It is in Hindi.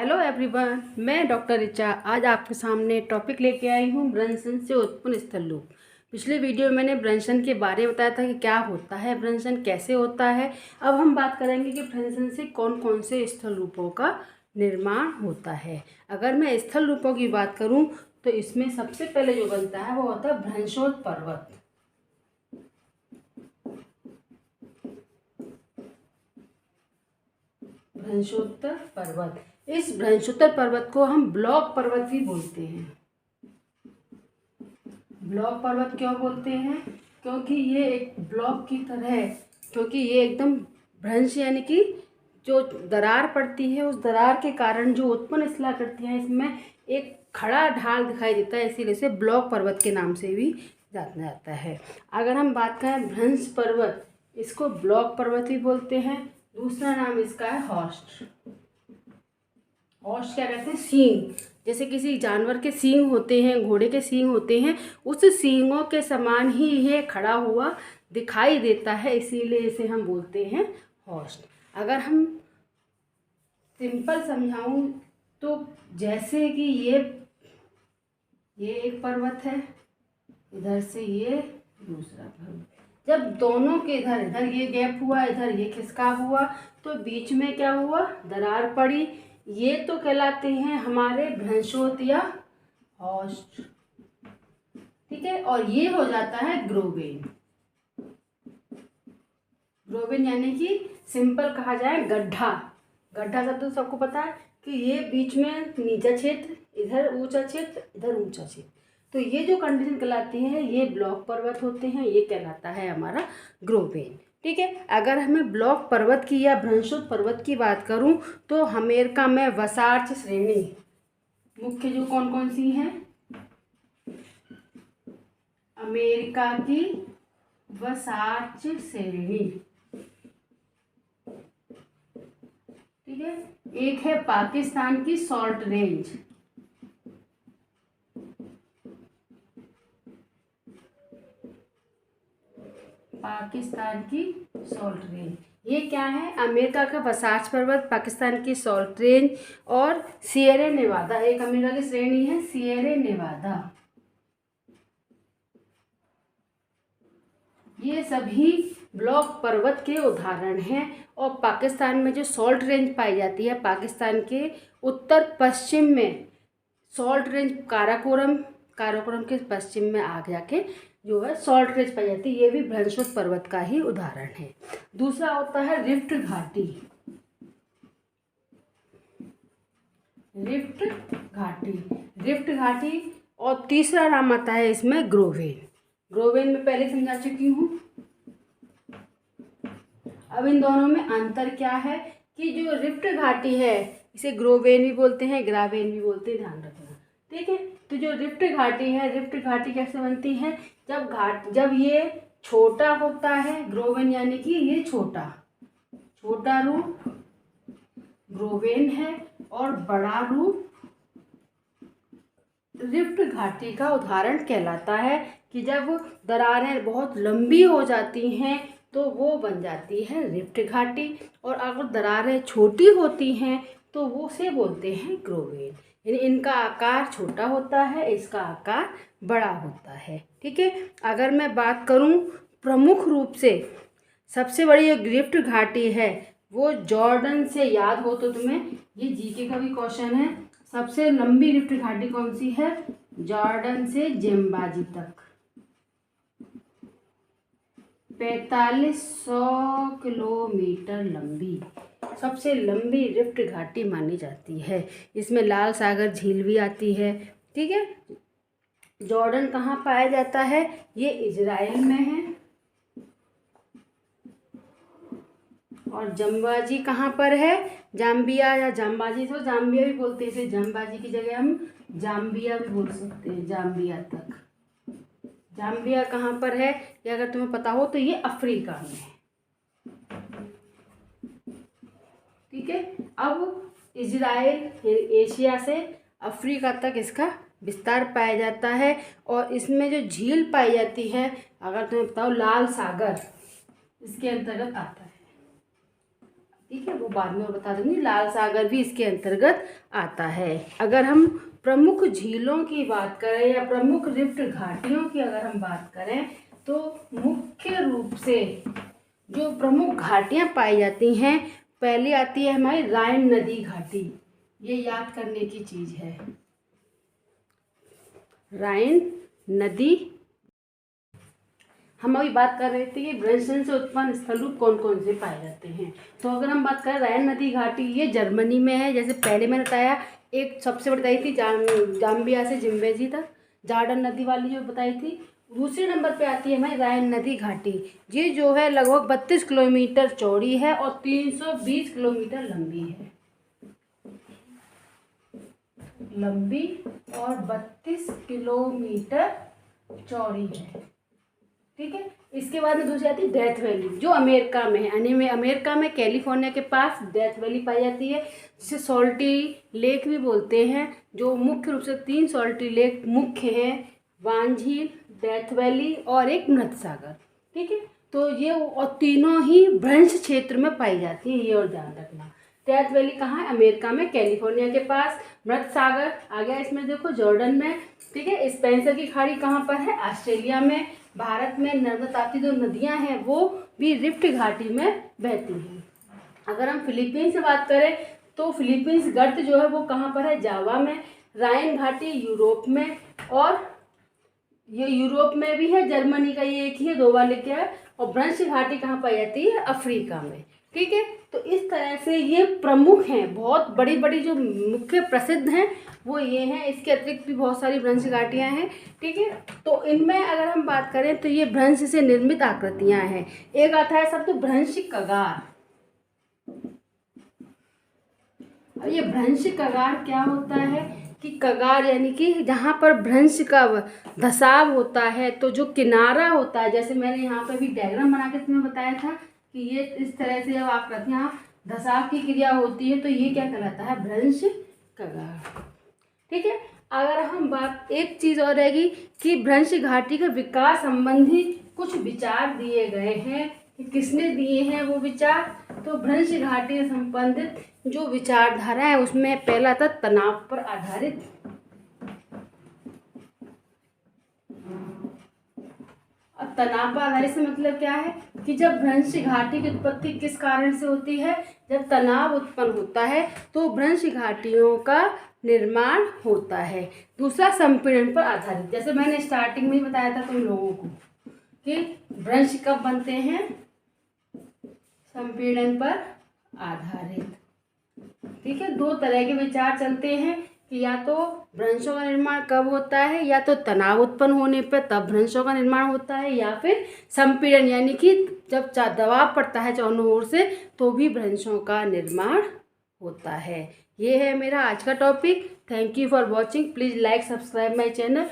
हेलो एवरीवन, मैं डॉक्टर ऋचा आज आपके सामने टॉपिक लेके आई हूँ ब्रंशन से उत्पन्न स्थल रूप। पिछले वीडियो में मैंने ब्रंशन के बारे में बताया था कि क्या होता है ब्रंशन, कैसे होता है। अब हम बात करेंगे कि ब्रंशन से कौन कौन से स्थल रूपों का निर्माण होता है। अगर मैं स्थल रूपों की बात करूँ तो इसमें सबसे पहले जो बनता है वो होता है भ्रंशोत्तर पर्वत। भ्रंशोत्तर पर्वत, इस भ्रंशोत्तर पर्वत को हम ब्लॉक पर्वत भी बोलते हैं। ब्लॉक पर्वत क्यों बोलते हैं? क्योंकि ये एक ब्लॉक की तरह है, क्योंकि ये एकदम भ्रंश यानी कि जो दरार पड़ती है उस दरार के कारण जो उत्पन्न शिला करती है इसमें एक खड़ा ढाल दिखाई देता है, इसीलिए इसे ब्लॉक पर्वत के नाम से भी जाना जाता है। अगर हम बात करें भ्रंश पर्वत, इसको ब्लॉक पर्वत भी बोलते हैं। दूसरा नाम इसका है हॉर्स्ट। हॉर्स्ट क्या कहते हैं? सींग। जैसे किसी जानवर के सींग होते हैं, घोड़े के सींग होते हैं, उस सींगों के समान ही ये खड़ा हुआ दिखाई देता है, इसीलिए इसे हम बोलते हैं हॉर्स्ट। अगर हम सिंपल समझाऊं तो जैसे कि ये एक पर्वत है, इधर से ये दूसरा पर्वत, जब दोनों के इधर इधर ये गैप हुआ, इधर ये खिसका हुआ, तो बीच में क्या हुआ? दरार पड़ी। ये तो कहलाते हैं हमारे भ्रंशोत्तर या हॉर्स्ट, ठीक है। और ये हो जाता है ग्रोवेन। ग्रोवेन यानी कि सिंपल कहा जाए गड्ढा। गड्ढा शब्द तो सबको पता है कि ये बीच में नीचा क्षेत्र, इधर ऊंचा क्षेत्र, इधर ऊंचा क्षेत्र, तो ये जो कंडीशन कहलाती है ये ब्लॉक पर्वत होते हैं, ये कहलाता है हमारा ग्रोवेन, ठीक है। अगर हमें ब्लॉक पर्वत की या भ्रंशोत्तर पर्वत की बात करूं तो अमेरिका में वसार्च श्रेणी मुख्य जो कौन कौन सी हैं? अमेरिका की वसार्च श्रेणी, ठीक है। एक है पाकिस्तान की सॉल्ट रेंज, पाकिस्तान की सॉल्ट रेंज, ये क्या है? अमेरिका का वसार्च पर्वत, पाकिस्तान की सॉल्ट रेंज और सिएरा नेवादा, एक अमेरिका की श्रेणी है सिएरा नेवादा। ये सभी ब्लॉक पर्वत के उदाहरण हैं। और पाकिस्तान में जो सॉल्ट रेंज पाई जाती है, पाकिस्तान के उत्तर पश्चिम में सॉल्ट रेंज काराकोरम के पश्चिम में आगे जाके जो है सॉल्ट रेंज पाई जाती है, ये भी भ्रंशोत्तर पर्वत का ही उदाहरण है। दूसरा होता है रिफ्ट घाटी। रिफ्ट घाटी, रिफ्ट घाटी। और तीसरा नाम आता है इसमें ग्रोवेन। ग्रोवेन में पहले समझा चुकी हूँ। अब इन दोनों में अंतर क्या है कि जो रिफ्ट घाटी है इसे ग्रोवेन भी बोलते हैं, ग्रावेन भी बोलते हैं, ध्यान रखना, ठीक है। तो जो रिफ्ट घाटी है, रिफ्ट घाटी कैसे बनती है? जब ये छोटा होता है, ग्रोवेन यानी कि ये छोटा रूप ग्रोवेन है और बड़ा रूप रिफ्ट घाटी का उदाहरण कहलाता है कि जब दरारें बहुत लंबी हो जाती हैं तो वो बन जाती है रिफ्ट घाटी, और अगर दरारें छोटी होती हैं तो वो से बोलते हैं ग्रोवेन। यानी इनका आकार छोटा होता है, इसका आकार बड़ा होता है, ठीक है। अगर मैं बात करूं प्रमुख रूप से सबसे बड़ी जो रिफ्ट घाटी है वो जॉर्डन से, याद हो तो तुम्हें ये जीके का भी क्वेश्चन है, सबसे लंबी रिफ्ट घाटी कौन सी है? जॉर्डन से ज़िम्बाब्वे तक 4500 किलोमीटर लंबी सबसे लंबी रिफ्ट घाटी मानी जाती है। इसमें लाल सागर झील भी आती है, ठीक है। जॉर्डन कहाँ पाया जाता है? ये इजराइल में है। और जम्बाजी कहाँ पर है? जाम्बिया या जाम्बाजी, तो जाम्बिया भी बोलते हैं इसे, जाम्बाजी की जगह हम जाम्बिया भी बोल सकते हैं, जाम्बिया तक। जाम्बिया कहाँ पर है ये अगर तुम्हें पता हो तो ये अफ्रीका में है, ठीक है। अब इजराइल एशिया से अफ्रीका तक इसका विस्तार पाया जाता है। और इसमें जो झील पाई जाती है अगर तुम्हें बताओ, लाल सागर इसके अंतर्गत आता है। ठीक है, वो बाद में बता दूंगी। लाल सागर भी इसके अंतर्गत आता है। अगर हम प्रमुख झीलों की बात करें या प्रमुख रिफ्ट घाटियों की अगर हम बात करें तो मुख्य रूप से जो प्रमुख घाटियां पाई जाती हैं, पहली आती है हमारी राइन नदी घाटी। ये याद करने की चीज़ है, राइन नदी। हम अभी बात कर रहे थे कि ब्रैंडस्टैड से उत्पन्न स्थलरूप कौन कौन से पाए जाते हैं। तो अगर हम बात करें राइन नदी घाटी, ये जर्मनी में है। जैसे पहले मैंने बताया, एक सबसे बड़ी बताई थी जाम्बिया से जिम्बेजी तक, जॉर्डन नदी वाली जो बताई थी। दूसरे नंबर पे आती है हमारी राइन नदी घाटी। ये जो है लगभग 32 किलोमीटर चौड़ी है और 320 किलोमीटर लंबी है, लंबी और 32 किलोमीटर चौड़ी है। ठीक है, इसके बाद में दूसरी आती है डेथ वैली, जो अमेरिका में है। अमेरिका में कैलिफोर्निया के पास डेथ वैली पाई जाती है, जिसे सॉल्टी लेक भी बोलते हैं। जो मुख्य रूप से 3 सॉल्टी लेक मुख्य हैं, वान झील, डेथ वैली और एक मृत सागर। ठीक है, तो ये और तीनों ही भ्रंश क्षेत्र में पाई जाती है, ये और ध्यान रखना। डेथ वैली कहाँ है? अमेरिका में, कैलिफोर्निया के पास। मृत सागर आ गया इसमें, देखो जॉर्डन में। ठीक है, स्पेंसर की खाड़ी कहाँ पर है? ऑस्ट्रेलिया में। भारत में नर्मदा ताप्ती जो नदियां हैं वो भी रिफ्ट घाटी में बहती हैं। अगर हम फिलीपींस से बात करें तो फिलीपींस गर्त जो है वो कहाँ पर है? जावा में। राइन घाटी यूरोप में, और ये यूरोप में भी है, जर्मनी का ये एक ही है, 2 बार लेके आया। और भ्रंश घाटी कहाँ पाई जाती है? अफ्रीका में। ठीक है, तो इस तरह से ये प्रमुख हैं, बहुत बड़ी बड़ी जो मुख्य प्रसिद्ध हैं वो ये हैं। इसके अतिरिक्त भी बहुत सारी भ्रंश घाटियाँ हैं। ठीक है, तो इनमें अगर हम बात करें तो ये भ्रंश से निर्मित आकृतियाँ हैं। एक आता है शब्द भ्रंश कगार। अब ये भ्रंश कगार क्या होता है कि कगार यानी कि जहाँ पर भ्रंश का धसाव होता है, तो जो किनारा होता है, जैसे मैंने यहाँ पर भी डायग्राम बना के तुम्हें बताया था कि ये इस तरह से जब आकृतियाँ धसाव की क्रिया होती है तो ये क्या कहलाता है? भ्रंश कगार। ठीक है, अगर हम बात एक चीज़ और रहेगी कि भ्रंश घाटी का विकास संबंधी कुछ विचार दिए गए हैं कि किसने दिए हैं वो विचार। तो भ्रंश घाटी से संबंधित जो विचारधारा है उसमें पहला था तनाव पर आधारित। अब तनाव पर आधारित से मतलब क्या है कि जब भ्रंश घाटी की उत्पत्ति किस कारण से होती है? जब तनाव उत्पन्न होता है तो भ्रंश घाटियों का निर्माण होता है। दूसरा संपीड़न पर आधारित, जैसे मैंने स्टार्टिंग में ही बताया था तुम लोगों को कि भ्रंश कब बनते हैं? संपीड़न पर आधारित। ठीक है, 2 तरह के विचार चलते हैं कि या तो भ्रंशों का निर्माण कब होता है, या तो तनाव उत्पन्न होने पर तब भ्रंशों का निर्माण होता है, या फिर संपीड़न यानी कि जब दबाव पड़ता है चारों ओर से तो भी भ्रंशों का निर्माण होता है। ये है मेरा आज का topic. Thank you for watching. Please like subscribe my channel.